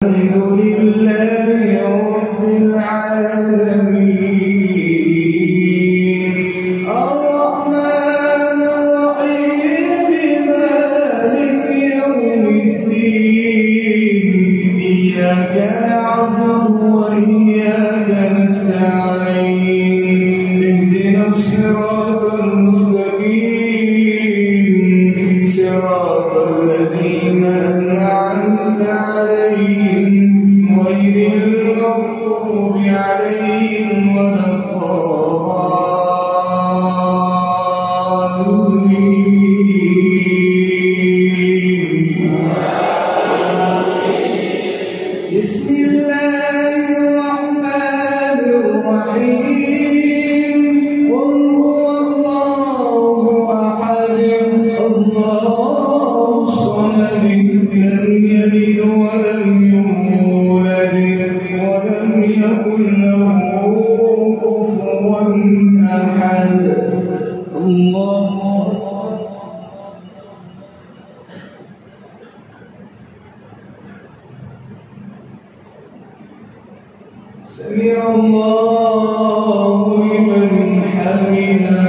الحمد لله رب العالمين الرحمن الرحيم مالك يوم الدين إياك نعبد وإياك نستعين اهدنا الصراط المستقيم صراط الذين أنعمت عليهم غير المغضوب عليهم ولا الضالين. بسم الله الرحمن الرحيم قل هو الله أحد الله الصمد لم يلد ولم يولد ولم يكن له كفوا أحد. الله سمع الله لمن حمده.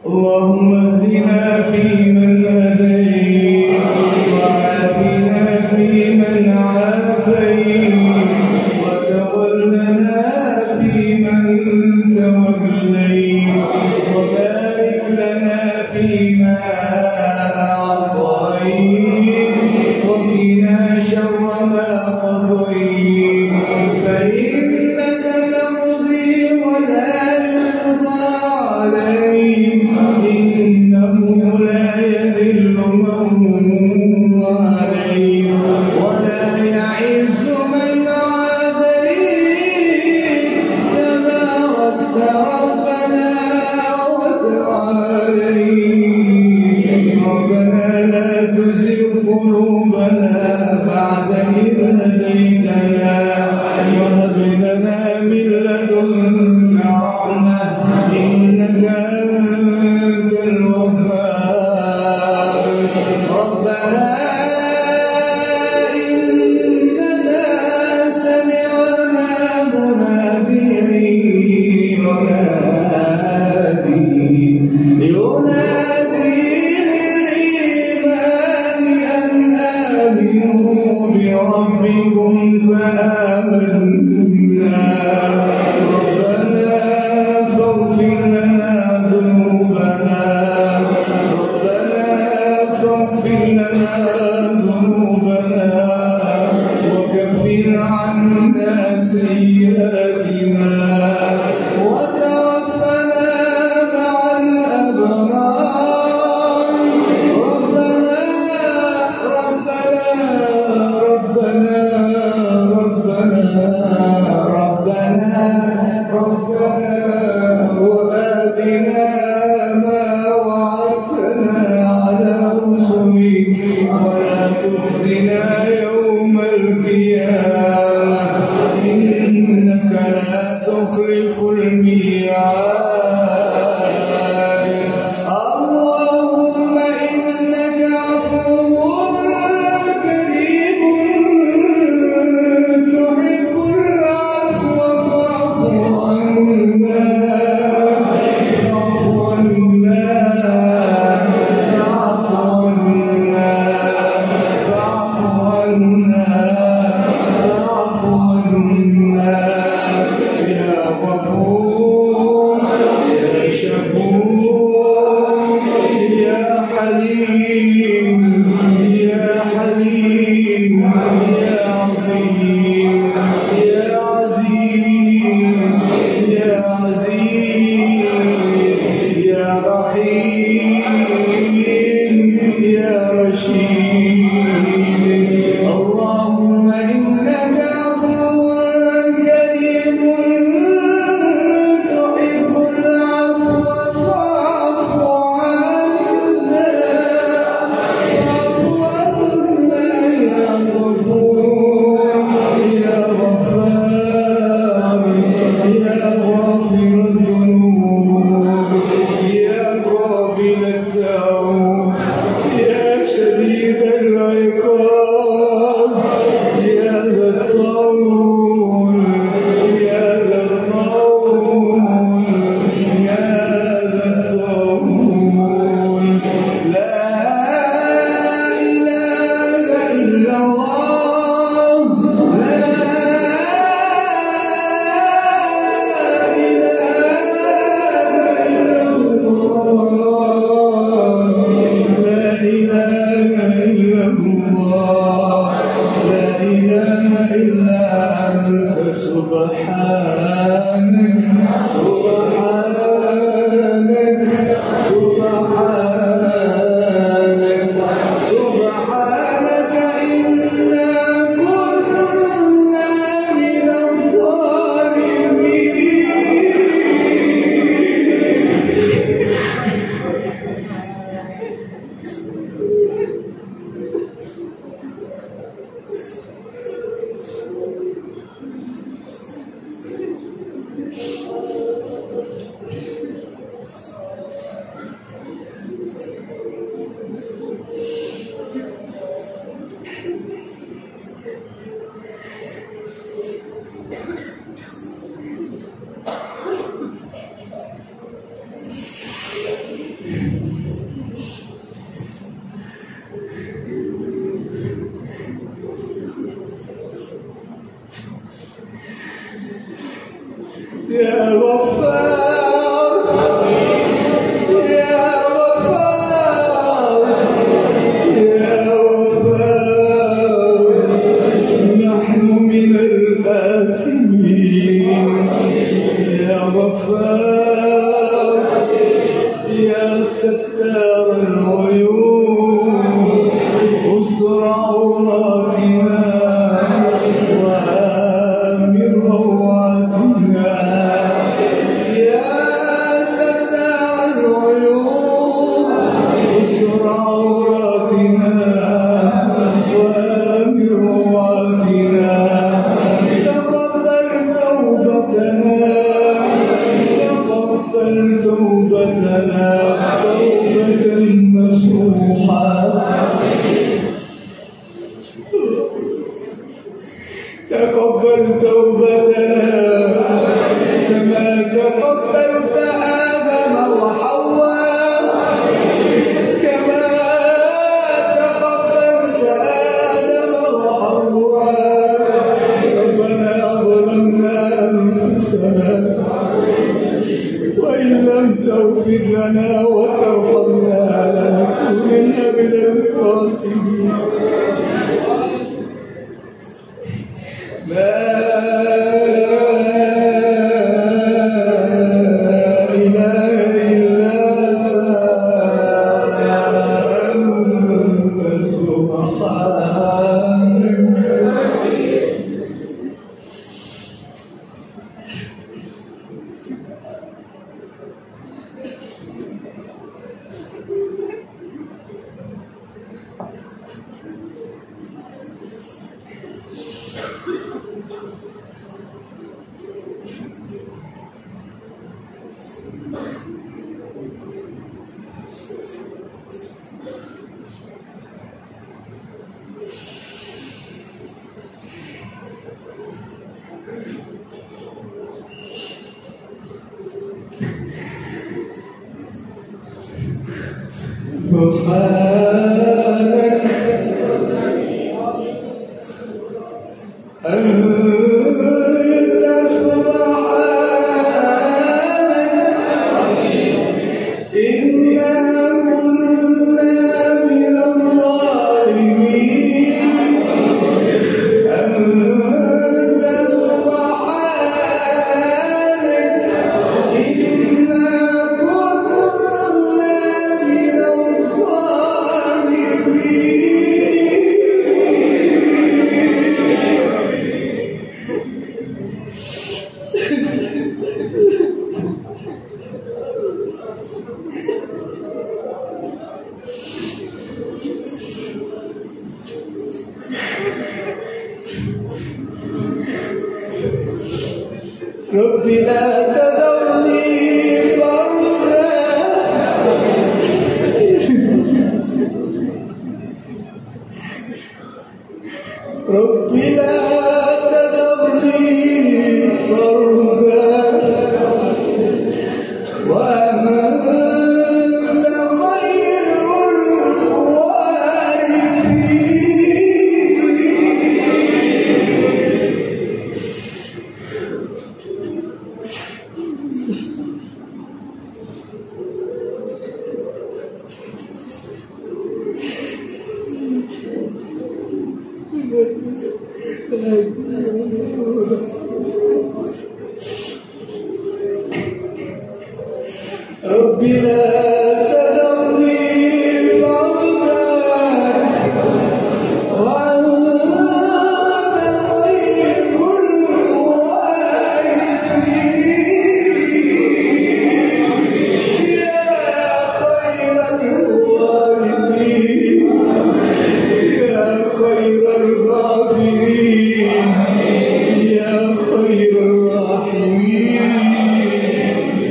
اللهم اهدنا فيمن هديت وعافنا فيمن عافيت وتولنا فيمن توليت وبارك لنا فيما أعطيت وقنا شر ما قضيت فإنك تقضي ولا يقضى عليك إنه لا يذل من واليت ولا يعز من عاديت تباركت ربنا وتعاليت. ربنا لا تزغ قلوبنا بعد إذ هديتنا وهب لنا من لدنك رحمة إنك أنت الوهاب. ربنا إننا سمعنا مناديا ينادي للإيمان أن آمنوا بربكم فآمنا. ربنا فاغفر لنا ذنوبنا ربنا فاغفر لنا ذنوبنا وكفر عنا سيئاتنا وتوفنا مع الأبرار. ربنا وآتنا ما وعدتنا على رسلك ولا تخزنا يوم القيامة إنك لا تخلف الميعاد. اللهم إنك عفو كريم تحب العفو فاعف عنا يا غفور يا شكور يا حليم يا حليم يا عظيم يا عزيز يا عزيز يا رحيم يا رشيد. اللهم إنك عفو كريم تحب العفو فاعف عنا. تقبل توبتنا كما تقبلت آدم وحواء، كما تقبلت آدم وحواء. ربنا ظلمنا أنفسنا وإن لم تغفر لنا وترحمنا لنكونن من الخاسرين. لا إله إلا أنت سبحانك. سبحانك أنت سبحانك إنا كنا من الظالمين. أنت سبحانك إنا رب لا تذرني فردا. رب لا تذرني فردا وأنت خير رب لا تذرني فردا وأنت خير الوارثين. يا خير الوارثين يا خير الغافرين يا خير الراحمين.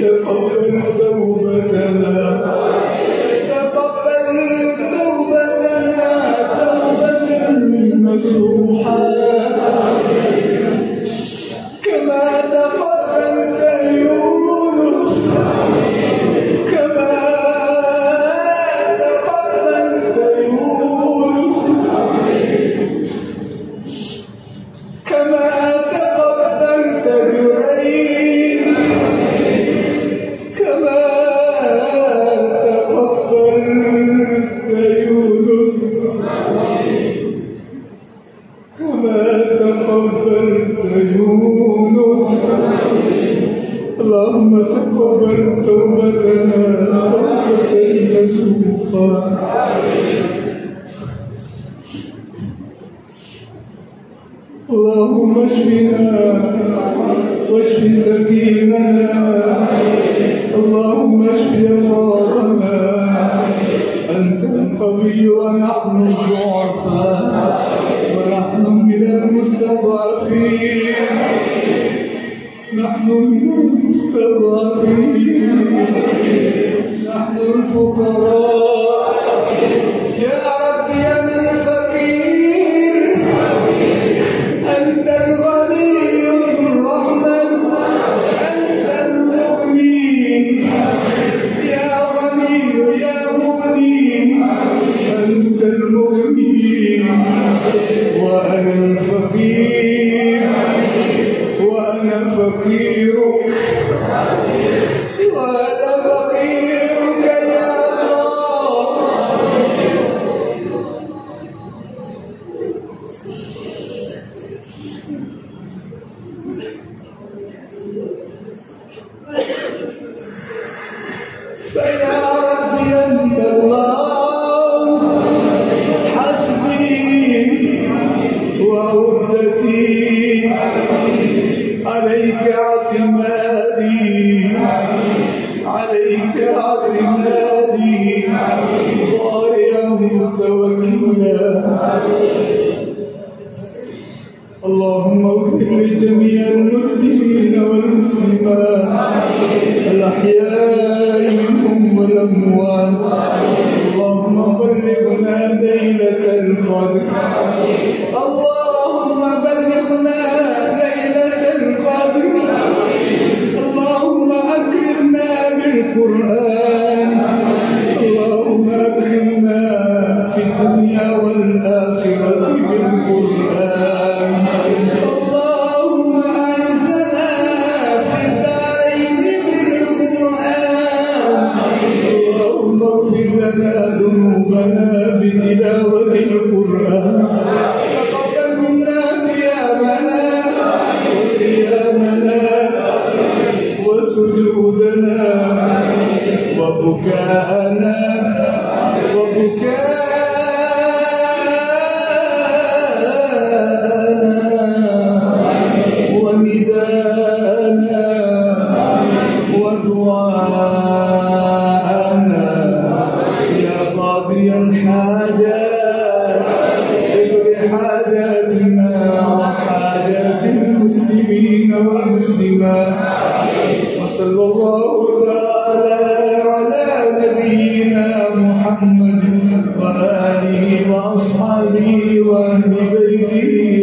تقبل توبتنا يونس كما تقبلت يونس اللهم تقبل توبتنا توبة نصوحا اللهم اشفنا واشف سقيمنا اللهم اشف امراضنا انت القوي ونحن الضعفاء ونحن من المستضعفين نحن من المستضعفين نحن الفقراء يا رب يا من الفقير أنت الغني الرحمن أنت المغني يا غني يا مغني أنت المغني وأنا الفقير وأنا فقيرك وأنا فقيرك يا الله فيا ربي أنت الله حسبي وعدتي عليك اعتمادي عليك اعتمادي ضارعا متوكلا اللهم اغفر لجميع المسلمين والمسلمات الأحياء منهم والأموات اللهم بلغنا ليلة القدر اللهم بلغنا ليلة القدر اللهم أكرمنا بالقرآن اللهم أكرمنا في الدنيا والآخرة بالقرآن اللهم أعزنا في الدارين بالقرآن اللهم اغفر لنا ذنوبنا بتلاوة القرآن تقبل منا قيامنا وصيامنا وسجودنا وبكاءنا ونداءنا ودعاءنا يا قاضي الحاجات اقض حاجاتنا وحاجات المسلمين والمسلمات وصلى الله تعالى على نبينا محمد وآله وأصحابه وأهل بيته